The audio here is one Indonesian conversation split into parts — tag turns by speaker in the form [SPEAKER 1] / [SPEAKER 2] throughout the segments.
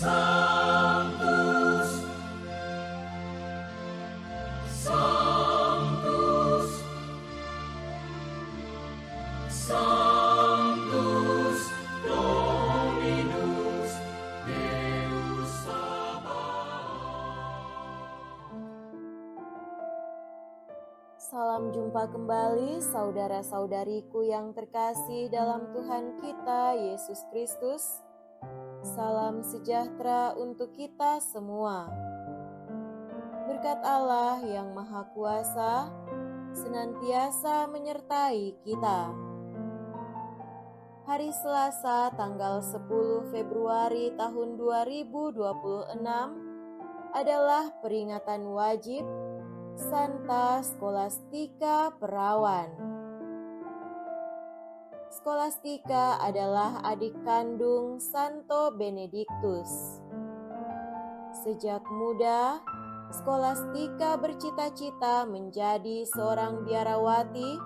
[SPEAKER 1] Sanctus, Sanctus, Sanctus Dominus Deus Sabaoth.
[SPEAKER 2] Salam jumpa kembali saudara-saudariku yang terkasih dalam Tuhan kita Yesus Kristus. Salam sejahtera untuk kita semua. Berkat Allah yang Maha Kuasa senantiasa menyertai kita. Hari Selasa tanggal 10 Februari tahun 2026 adalah peringatan wajib Santa Scholastica Perawan. Scholastica adalah adik kandung Santo Benedictus. Sejak muda, Scholastica bercita-cita menjadi seorang biarawati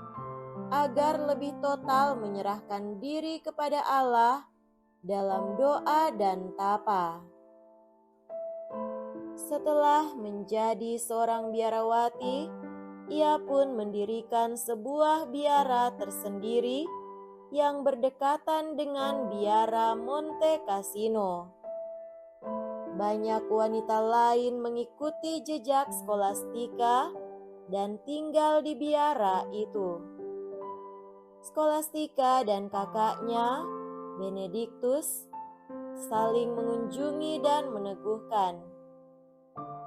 [SPEAKER 2] agar lebih total menyerahkan diri kepada Allah dalam doa dan tapa. Setelah menjadi seorang biarawati, ia pun mendirikan sebuah biara tersendiri yang berdekatan dengan biara Monte Cassino. Banyak wanita lain mengikuti jejak Scholastica dan tinggal di biara itu. Scholastica dan kakaknya, Benedictus, saling mengunjungi dan meneguhkan.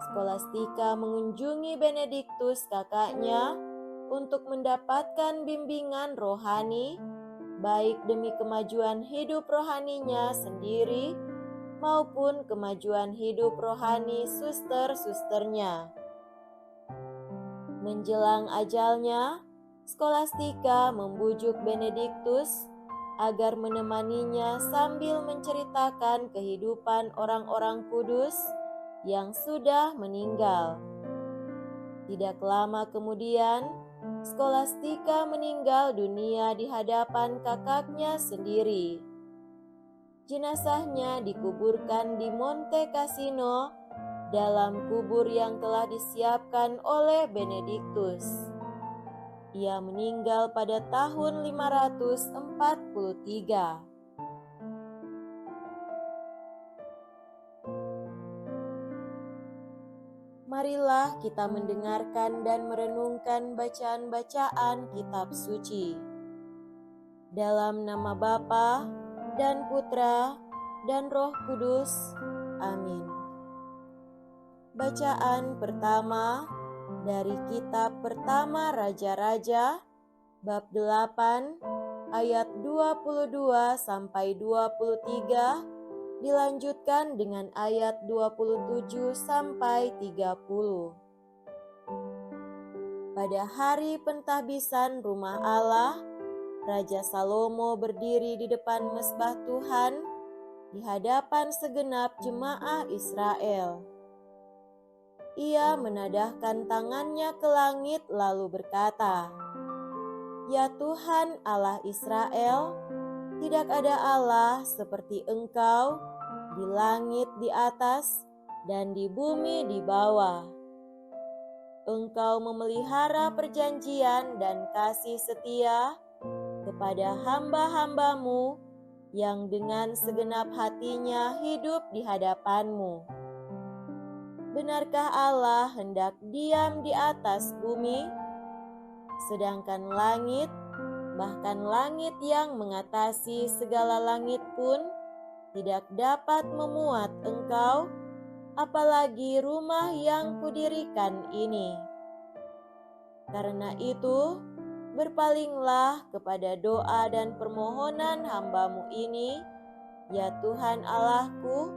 [SPEAKER 2] Scholastica mengunjungi Benedictus kakaknya untuk mendapatkan bimbingan rohani, baik demi kemajuan hidup rohaninya sendiri maupun kemajuan hidup rohani suster-susternya. Menjelang ajalnya, Scholastica membujuk Benedictus agar menemaninya sambil menceritakan kehidupan orang-orang kudus yang sudah meninggal. Tidak lama kemudian, Scholastica meninggal dunia di hadapan kakaknya sendiri. Jenazahnya dikuburkan di Monte Cassino dalam kubur yang telah disiapkan oleh Benedictus. Ia meninggal pada tahun 543. Marilah kita mendengarkan dan merenungkan bacaan-bacaan kitab suci. Dalam nama Bapa dan Putra dan Roh Kudus. Amin. Bacaan pertama dari kitab pertama Raja-Raja, bab 8, ayat 22 sampai 23, dilanjutkan dengan ayat 27 sampai 30. Pada hari pentahbisan rumah Allah, Raja Salomo berdiri di depan mesbah Tuhan di hadapan segenap jemaah Israel. Ia menadahkan tangannya ke langit lalu berkata, "Ya Tuhan Allah Israel, tidak ada Allah seperti Engkau di langit di atas dan di bumi di bawah. Engkau memelihara perjanjian dan kasih setia kepada hamba-hambamu yang dengan segenap hatinya hidup di hadapan-Mu. Benarkah Allah hendak diam di atas bumi, sedangkan langit, bahkan langit yang mengatasi segala langit pun tidak dapat memuat Engkau, apalagi rumah yang kudirikan ini. Karena itu, berpalinglah kepada doa dan permohonan hamba-Mu ini, ya Tuhan Allahku,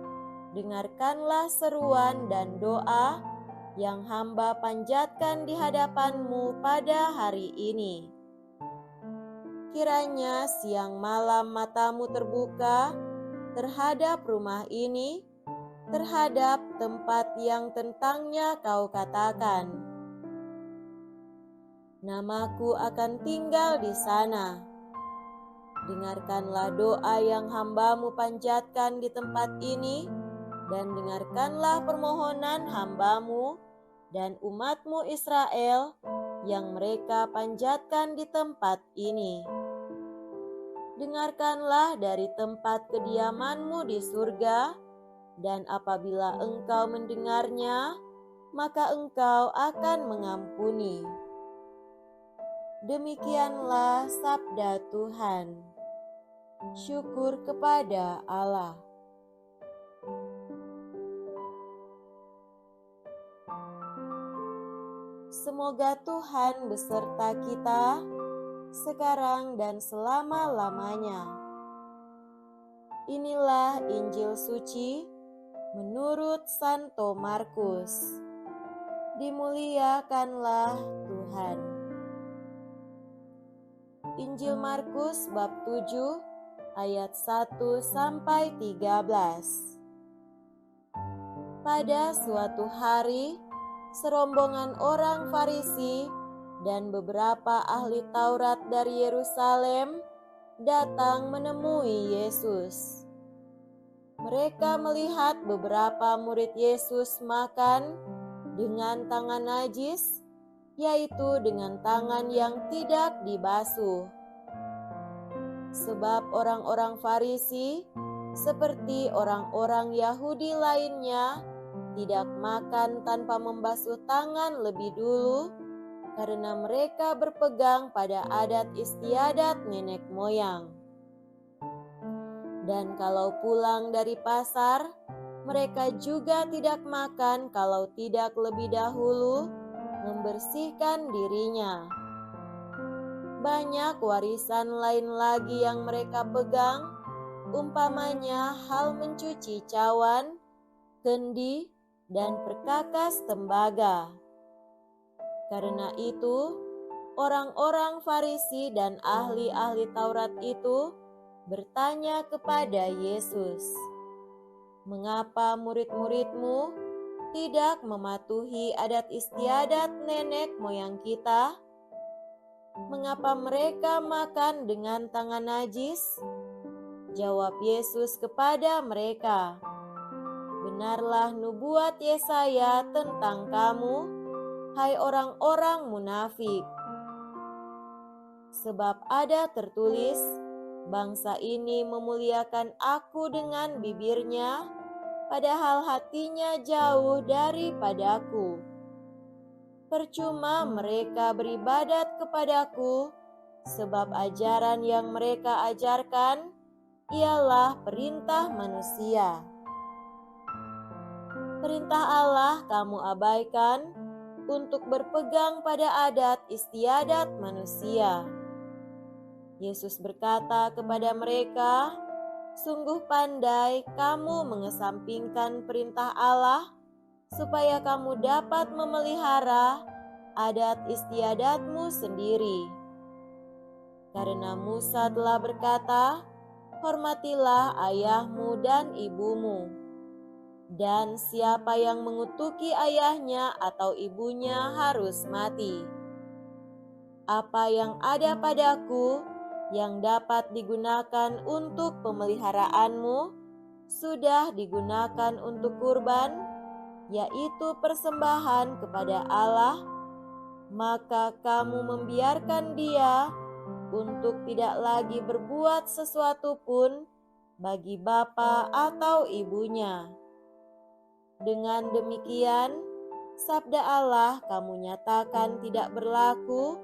[SPEAKER 2] dengarkanlah seruan dan doa yang hamba panjatkan di hadapan-Mu pada hari ini. Kiranya siang malam mata-Mu terbuka terhadap rumah ini, terhadap tempat yang tentangnya Kau katakan, namaku akan tinggal di sana. Dengarkanlah doa yang hamba-Mu panjatkan di tempat ini, dan dengarkanlah permohonan hamba-Mu dan umat-Mu Israel yang mereka panjatkan di tempat ini. Dengarkanlah dari tempat kediaman-Mu di surga, dan apabila Engkau mendengarnya, maka Engkau akan mengampuni. Demikianlah sabda Tuhan. Syukur kepada Allah. Semoga Tuhan beserta kita sekarang dan selama-lamanya. Inilah Injil suci menurut Santo Markus. Dimuliakanlah Tuhan. Injil Markus bab 7 ayat 1 sampai 13. Pada suatu hari, serombongan orang Farisi dan beberapa ahli Taurat dari Yerusalem datang menemui Yesus. Mereka melihat beberapa murid Yesus makan dengan tangan najis, yaitu dengan tangan yang tidak dibasuh. Sebab orang-orang Farisi, seperti orang-orang Yahudi lainnya, tidak makan tanpa membasuh tangan lebih dulu, karena mereka berpegang pada adat istiadat nenek moyang. Dan kalau pulang dari pasar, mereka juga tidak makan kalau tidak lebih dahulu membersihkan dirinya. Banyak warisan lain lagi yang mereka pegang, umpamanya hal mencuci cawan, kendi, dan perkakas tembaga. Karena itu, orang-orang Farisi dan ahli-ahli Taurat itu bertanya kepada Yesus, "Mengapa murid-murid-Mu tidak mematuhi adat istiadat nenek moyang kita? Mengapa mereka makan dengan tangan najis?" Jawab Yesus kepada mereka, "Benarlah nubuat Yesaya tentang kamu, hai orang-orang munafik. Sebab ada tertulis, bangsa ini memuliakan Aku dengan bibirnya, padahal hatinya jauh daripadaku. Percuma mereka beribadat kepadaku, sebab ajaran yang mereka ajarkan ialah perintah manusia. Perintah Allah kamu abaikan untuk berpegang pada adat istiadat manusia." Yesus berkata kepada mereka, "Sungguh pandai kamu mengesampingkan perintah Allah, supaya kamu dapat memelihara adat istiadatmu sendiri. Karena Musa telah berkata, hormatilah ayahmu dan ibumu. Dan siapa yang mengutuki ayahnya atau ibunya harus mati. Apa yang ada padaku yang dapat digunakan untuk pemeliharaanmu sudah digunakan untuk kurban, yaitu persembahan kepada Allah, maka kamu membiarkan dia untuk tidak lagi berbuat sesuatu pun bagi bapa atau ibunya. Dengan demikian, sabda Allah kamu nyatakan tidak berlaku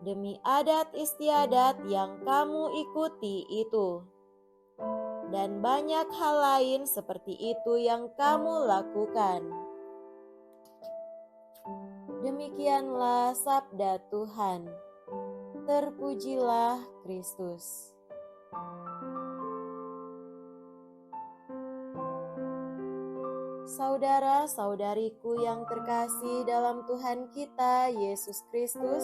[SPEAKER 2] demi adat istiadat yang kamu ikuti itu. Dan banyak hal lain seperti itu yang kamu lakukan." Demikianlah sabda Tuhan. Terpujilah Kristus. Saudara-saudariku yang terkasih dalam Tuhan kita Yesus Kristus,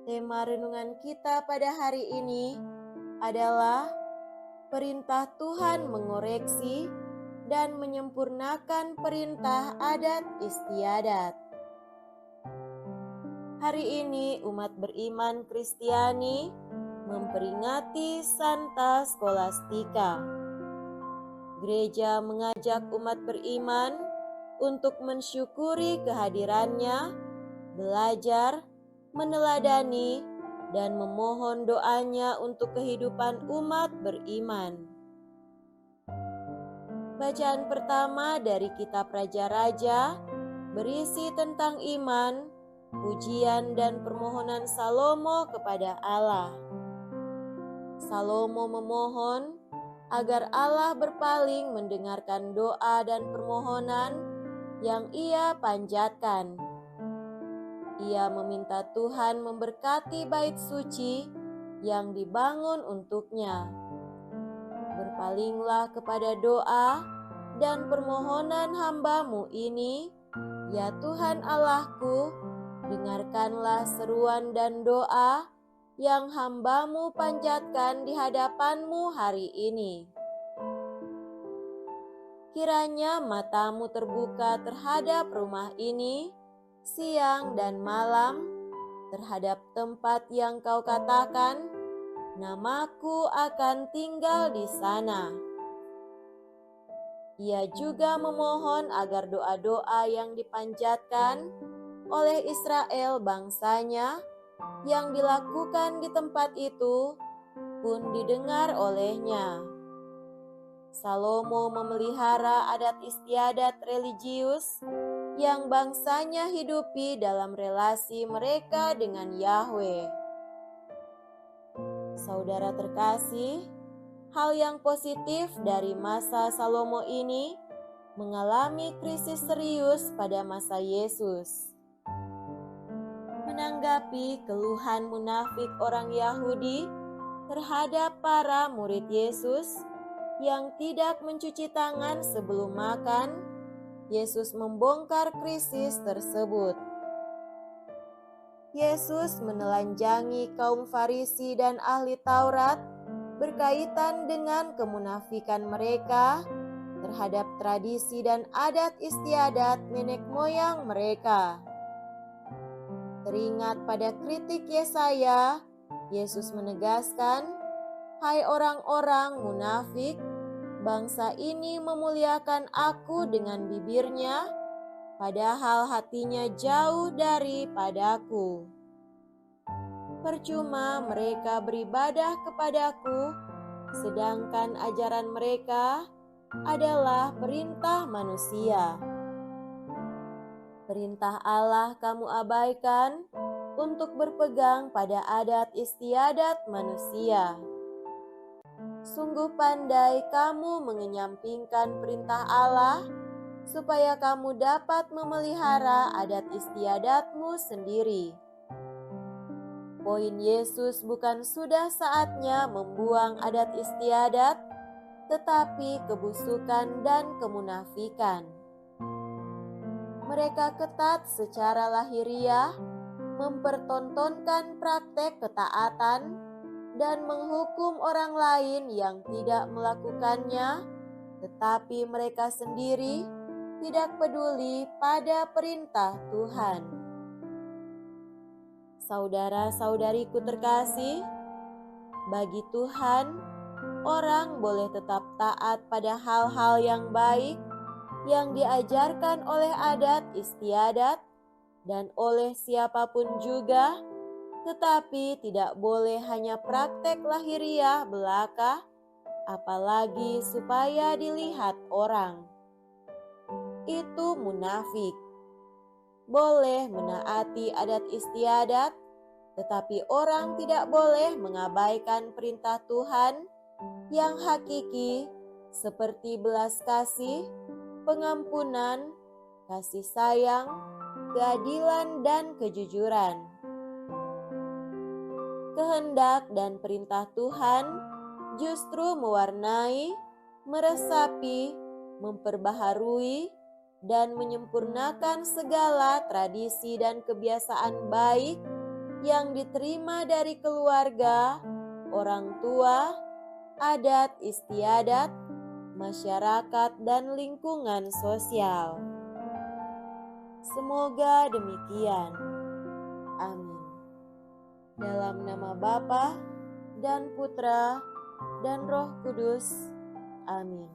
[SPEAKER 2] tema renungan kita pada hari ini adalah perintah Tuhan mengoreksi dan menyempurnakan perintah adat istiadat. Hari ini umat beriman Kristiani memperingati Santa Skolastika. gereja mengajak umat beriman untuk mensyukuri kehadirannya, belajar, meneladani, dan memohon doanya untuk kehidupan umat beriman. Bacaan pertama dari kitab Raja-Raja berisi tentang iman, pujian, dan permohonan Salomo kepada Allah. Salomo memohon agar Allah berpaling mendengarkan doa dan permohonan yang ia panjatkan. Ia meminta Tuhan memberkati bait suci yang dibangun untuknya. Berpalinglah kepada doa dan permohonan hamba-Mu ini, ya Tuhan Allahku, dengarkanlah seruan dan doa yang hamba-Mu panjatkan di hadapan-Mu hari ini. Kiranya mata-Mu terbuka terhadap rumah ini, siang dan malam, terhadap tempat yang Kau katakan, namaku akan tinggal di sana. Ia juga memohon agar doa-doa yang dipanjatkan oleh Israel bangsanya yang dilakukan di tempat itu pun didengar olehnya. Salomo memelihara adat istiadat religius yang bangsanya hidupi dalam relasi mereka dengan Yahweh. Saudara terkasih, hal yang positif dari masa Salomo ini mengalami krisis serius pada masa Yesus. Menanggapi keluhan munafik orang Yahudi terhadap para murid Yesus yang tidak mencuci tangan sebelum makan, Yesus membongkar krisis tersebut. Yesus menelanjangi kaum Farisi dan ahli Taurat berkaitan dengan kemunafikan mereka terhadap tradisi dan adat istiadat nenek moyang mereka. Teringat pada kritik Yesaya, Yesus menegaskan, "Hai orang-orang munafik, bangsa ini memuliakan Aku dengan bibirnya, padahal hatinya jauh daripadaku. Percuma mereka beribadah kepadaku, sedangkan ajaran mereka adalah perintah manusia. Perintah Allah kamu abaikan untuk berpegang pada adat istiadat manusia. Sungguh pandai kamu mengenyampingkan perintah Allah, supaya kamu dapat memelihara adat istiadatmu sendiri." Poin Yesus bukan sudah saatnya membuang adat istiadat, tetapi kebusukan dan kemunafikan. Mereka ketat secara lahiriah, mempertontonkan praktek ketaatan, dan menghukum orang lain yang tidak melakukannya, tetapi mereka sendiri tidak peduli pada perintah Tuhan. Saudara-saudariku terkasih, bagi Tuhan, orang boleh tetap taat pada hal-hal yang baik yang diajarkan oleh adat istiadat dan oleh siapapun juga, tetapi tidak boleh hanya praktek lahiriah belaka, apalagi supaya dilihat orang. Itu munafik. Boleh menaati adat istiadat, tetapi orang tidak boleh mengabaikan perintah Tuhan yang hakiki seperti belas kasih, pengampunan, kasih sayang, keadilan, dan kejujuran. Kehendak dan perintah Tuhan justru mewarnai, meresapi, memperbaharui, dan menyempurnakan segala tradisi dan kebiasaan baik yang diterima dari keluarga, orang tua, adat istiadat, masyarakat, dan lingkungan sosial. Semoga demikian. Amin. Dalam nama Bapa dan Putra dan Roh Kudus. Amin.